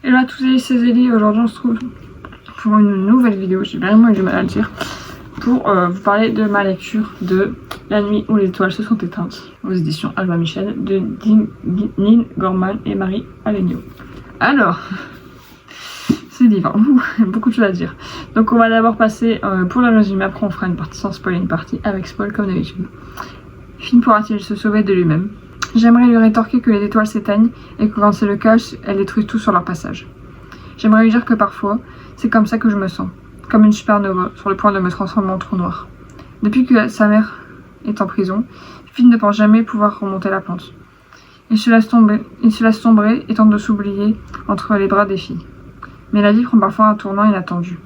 Et là, tous ces Zélie, aujourd'hui on se trouve pour une nouvelle vidéo, j'ai vraiment eu du mal à le dire, pour vous parler de ma lecture de La nuit où les étoiles se sont éteintes, aux éditions Albin Michel, de Neil Gaiman et Marie Allegno. Alors, c'est divin, beaucoup de choses à dire. Donc on va d'abord passer pour le résumé, après on fera une partie sans spoil et une partie avec spoil comme d'habitude. Finn pourra-t-il se sauver de lui-même? J'aimerais lui rétorquer que les étoiles s'éteignent et que quand c'est le cas, elles détruisent tout sur leur passage. J'aimerais lui dire que parfois, c'est comme ça que je me sens, comme une supernova sur le point de me transformer en trou noir. Depuis que sa mère est en prison, Finn ne pense jamais pouvoir remonter la pente. Il se laisse sombrer et tente de s'oublier entre les bras des filles. Mais la vie prend parfois un tournant inattendu.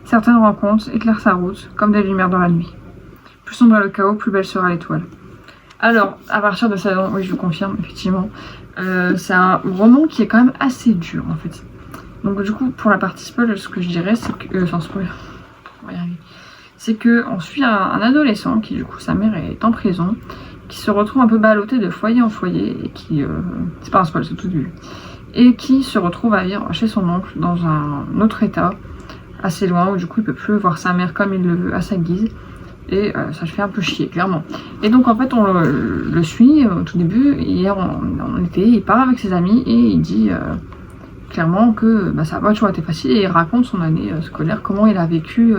Certaines rencontres éclairent sa route, comme des lumières dans la nuit. Plus sombre est le chaos, plus belle sera l'étoile. Alors, à partir de ça, oui, je vous confirme, effectivement, c'est un roman qui est quand même assez dur, en fait. Donc, du coup, pour la partie spoil, ce que je dirais, c'est que... sans spoil, on va y arriver. C'est qu'on suit un adolescent qui, du coup, sa mère est en prison, qui se retrouve un peu ballotté de foyer en foyer, et qui... c'est pas un spoil, c'est tout début. Et qui se retrouve à vivre chez son oncle dans un autre état, assez loin, où du coup, il peut plus voir sa mère comme il le veut, à sa guise. Et ça le fait un peu chier, clairement. Et donc en fait on le suit au tout début, hier en été, il part avec ses amis et il dit clairement que ça n'a pas toujours été facile, et il raconte son année scolaire, comment il a vécu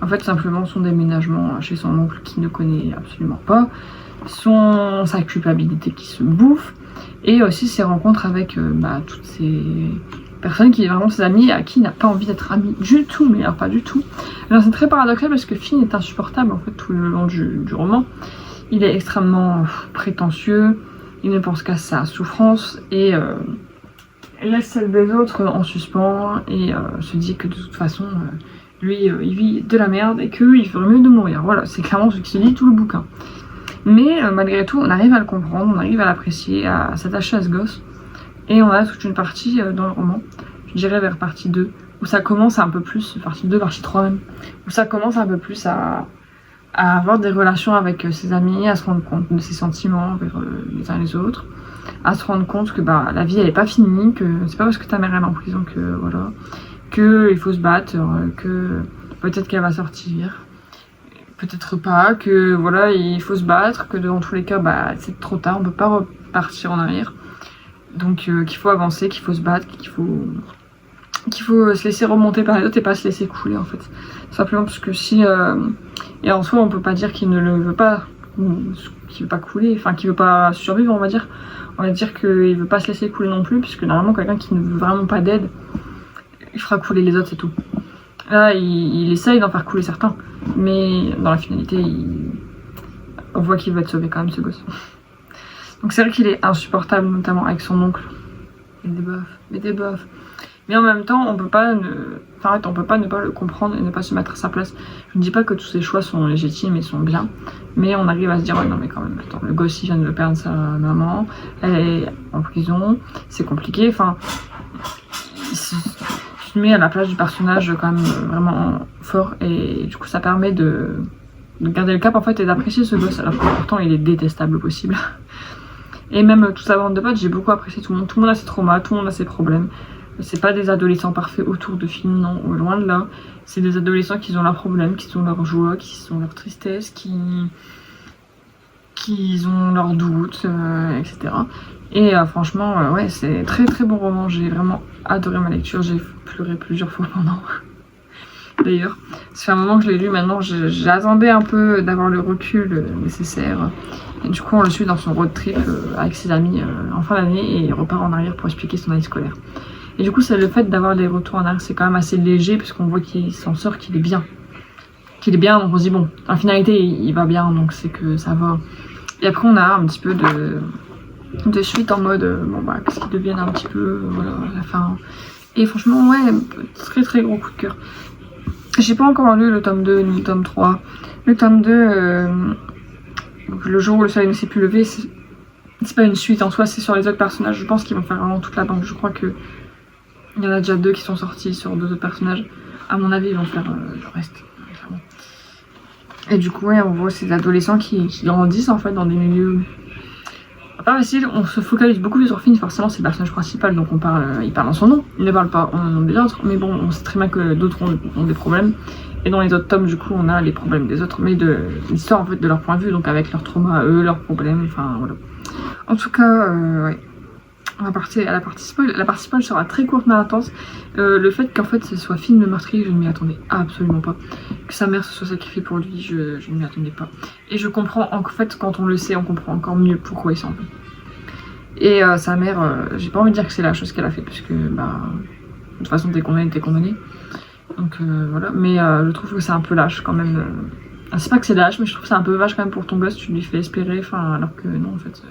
en fait simplement son déménagement chez son oncle qui ne connaît absolument pas, sa culpabilité qui se bouffe, et aussi ses rencontres avec toutes ces personne qui est vraiment ses amis, à qui il n'a pas envie d'être ami du tout, mais alors pas du tout. Alors c'est très paradoxal parce que Finn est insupportable en fait tout le long du roman. Il est extrêmement prétentieux, il ne pense qu'à sa souffrance et laisse celle des autres en suspens et se dit que de toute façon lui il vit de la merde et qu'il ferait mieux de mourir. Voilà, c'est clairement ce qui se dit tout le bouquin. Mais malgré tout on arrive à le comprendre, on arrive à l'apprécier, à s'attacher à ce gosse. Et on a toute une partie dans le roman, je dirais vers partie 2, où ça commence un peu plus, partie 2, partie 3 même, où ça commence un peu plus à avoir des relations avec ses amis, à se rendre compte de ses sentiments envers les uns les autres, à se rendre compte que la vie elle est pas finie, que c'est pas parce que ta mère est en prison que voilà, que il faut se battre, que peut-être qu'elle va sortir, peut-être pas, que voilà il faut se battre, que dans tous les cas c'est trop tard, on peut pas repartir en arrière. Donc qu'il faut avancer, qu'il faut se battre, qu'il faut se laisser remonter par les autres et pas se laisser couler en fait. Simplement parce que si... et en soi on peut pas dire qu'il ne le veut pas, qu'il veut pas couler, enfin qu'il veut pas survivre on va dire. On va dire qu'il veut pas se laisser couler non plus, puisque normalement quelqu'un qui ne veut vraiment pas d'aide, il fera couler les autres, c'est tout. Là il essaye d'en faire couler certains, mais dans la finalité on voit qu'il veut être sauvé quand même ce gosse. Donc c'est vrai qu'il est insupportable, notamment avec son oncle. Il met des baffes. Mais en même temps, on peut pas ne pas le comprendre et ne pas se mettre à sa place. Je ne dis pas que tous ses choix sont légitimes et sont bien, mais on arrive à se dire non mais quand même, attends, le gosse il vient de perdre sa maman, elle est en prison, c'est compliqué. Enfin, il se met à la place du personnage quand même vraiment fort, et du coup ça permet de garder le cap en fait et d'apprécier ce gosse, alors que pourtant il est détestable au possible. Et même toute sa bande de potes, j'ai beaucoup apprécié tout le monde a ses traumas, tout le monde a ses problèmes. C'est pas des adolescents parfaits autour de Finn, non, loin de là. C'est des adolescents qui ont leurs problèmes, qui ont leurs joies, qui ont leurs tristesses, qui ont leurs doutes, etc. Et franchement, ouais, c'est très très bon roman, j'ai vraiment adoré ma lecture, j'ai pleuré plusieurs fois pendant. D'ailleurs, ça fait un moment que je l'ai lu, maintenant j'attendais un peu d'avoir le recul nécessaire. Et du coup on le suit dans son road trip avec ses amis en fin d'année, et il repart en arrière pour expliquer son année scolaire. Et du coup c'est le fait d'avoir des retours en arrière, c'est quand même assez léger puisqu'on voit qu'il s'en sort, qu'il est bien. Donc on se dit bon, en finalité il va bien, donc c'est que ça va. Et après on a un petit peu de suite en mode qu'est-ce qu'ils deviennent un petit peu, voilà, à la fin. Et franchement ouais, très très gros coup de cœur. J'ai pas encore lu le tome 2 ni le tome 3. Le tome 2, le jour où le soleil ne s'est plus levé, c'est pas une suite en soi, c'est sur les autres personnages. Je pense qu'ils vont faire vraiment toute la banque. Je crois que il y en a déjà 2 qui sont sortis sur 2 autres personnages. À mon avis, ils vont faire le reste. Clairement. Et du coup, ouais, on voit ces adolescents qui grandissent en fait dans des milieux pas facile, on se focalise beaucoup sur Finn, forcément c'est le personnage principal donc on parle, il parle en son nom, il ne parle pas en nom des autres, mais bon on sait très bien que d'autres ont des problèmes, et dans les autres tomes du coup on a les problèmes des autres, mais de l'histoire en fait de leur point de vue, donc avec leurs traumas à eux, leurs problèmes, enfin voilà. En tout cas, ouais. On va partir à la partie spoil. La partie spoil sera très courte mais intense. Le fait qu'en fait ce soit Finn le meurtrier, je ne m'y attendais absolument pas. Que sa mère se soit sacrifiée pour lui, je ne m'y attendais pas. Et je comprends, en fait, quand on le sait, on comprend encore mieux pourquoi il s'en veut. Et sa mère, j'ai pas envie de dire que c'est la chose qu'elle a fait, parce que, bah, de toute façon, t'es condamné. Donc voilà, mais je trouve que c'est un peu lâche quand même. C'est pas que c'est lâche, mais je trouve que c'est un peu vache quand même pour ton gosse, tu lui fais espérer, enfin, alors que non, en fait.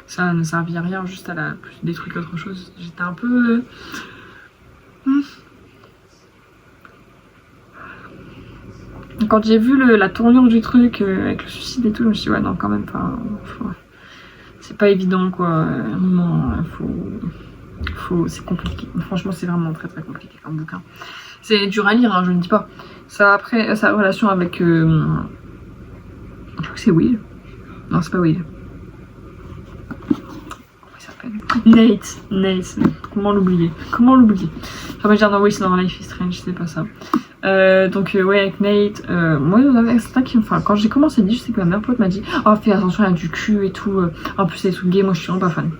Ça ne servait à rien, juste à la plus détruire qu'autre chose. J'étais un peu... Quand j'ai vu la tournure du truc avec le suicide et tout, je me suis dit ouais non quand même pas... C'est pas évident quoi. À un moment, c'est compliqué. Franchement c'est vraiment très très compliqué comme bouquin. C'est dur à lire, hein, je ne dis pas. Ça après, sa relation avec... je crois que c'est Will. Non c'est pas Will. Nate, comment l'oublier? Enfin, je dire dans Wilson dans Life is Strange, c'est pas ça. Donc ouais, avec Nate, moi il y en avait certains qui, enfin quand j'ai commencé à dire, je sais que ma meilleure pote m'a dit oh fais attention, il y a du cul et tout, en plus c'est des trucs gays, moi je suis vraiment pas fan.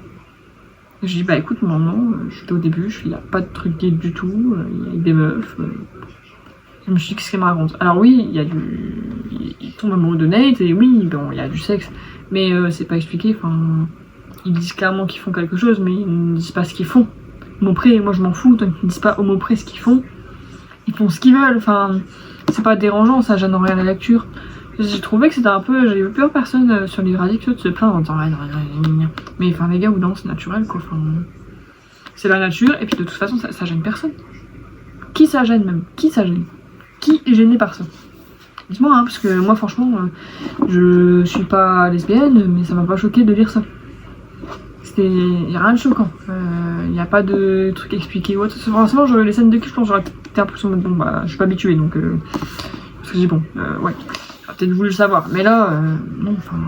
Et je dis bah écoute moi non, j'étais au début, il n'y a pas de trucs gays du tout, il y a des meufs. Je me suis dit qu'est-ce qu'elle me raconte. Alors oui, il tombe amoureux de Nate et oui, bon il y a du sexe, mais c'est pas expliqué, enfin... Ils disent clairement qu'ils font quelque chose, mais ils ne disent pas ce qu'ils font. Au mot près, moi je m'en fous, tant qu'ils ne disent pas au mot près ce qu'ils font. Ils font ce qu'ils veulent, enfin, c'est pas dérangeant, ça gêne rien à la lecture. J'ai trouvé que c'était un peu, j'ai eu peur personne sur les radicaux de se plaindre en disant rien. Mais enfin, les gars, ou non, c'est naturel quoi, enfin, c'est la nature, et puis de toute façon, ça gêne personne. Qui ça gêne même? Qui ça gêne? Qui est gêné par ça? Dites-moi, hein, parce que moi franchement, je suis pas lesbienne, mais ça m'a pas choqué de lire ça. Il n'y a rien de choquant, il n'y a pas de truc expliqué ou autre. Forcément, les scènes de cul, je pense j'aurais été un peu sur mode bon, bah je suis pas habituée donc. Parce que j'ai bon, ouais, j'aurais peut-être voulu le savoir, mais là, non, enfin.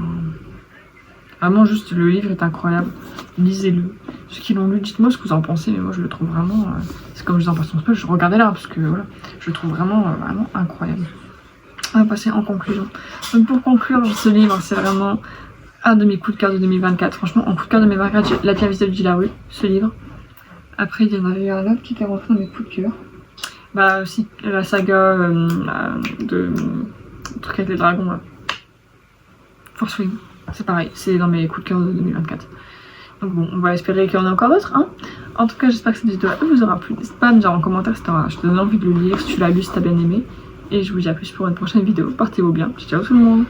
Vraiment, juste le livre est incroyable, lisez-le. Ceux qui l'ont lu, dites-moi ce que vous en pensez, mais moi je le trouve vraiment. C'est comme je dis en passant spoil, je regardais là parce que voilà, je le trouve vraiment, vraiment incroyable. On va passer en conclusion. Donc pour conclure, ce livre, c'est vraiment. Un de mes coups de cœur de 2024. Franchement, en coup de cœur de 2024, j'ai La Pierre Visible de la rue, ce livre. Après, il y en avait un autre qui était rentré dans mes coups de cœur. Bah, aussi, la saga de truc avec les dragons, là. Force Wing. C'est pareil, c'est dans mes coups de cœur de 2024. Donc bon, on va espérer qu'il y en a encore d'autres, hein. En tout cas, j'espère que cette vidéo vous aura plu. N'hésite pas à me dire en commentaire si je te donne envie de le lire, si tu l'as lu, si t'as bien aimé. Et je vous dis à plus pour une prochaine vidéo. Portez-vous bien. Ciao tout le monde.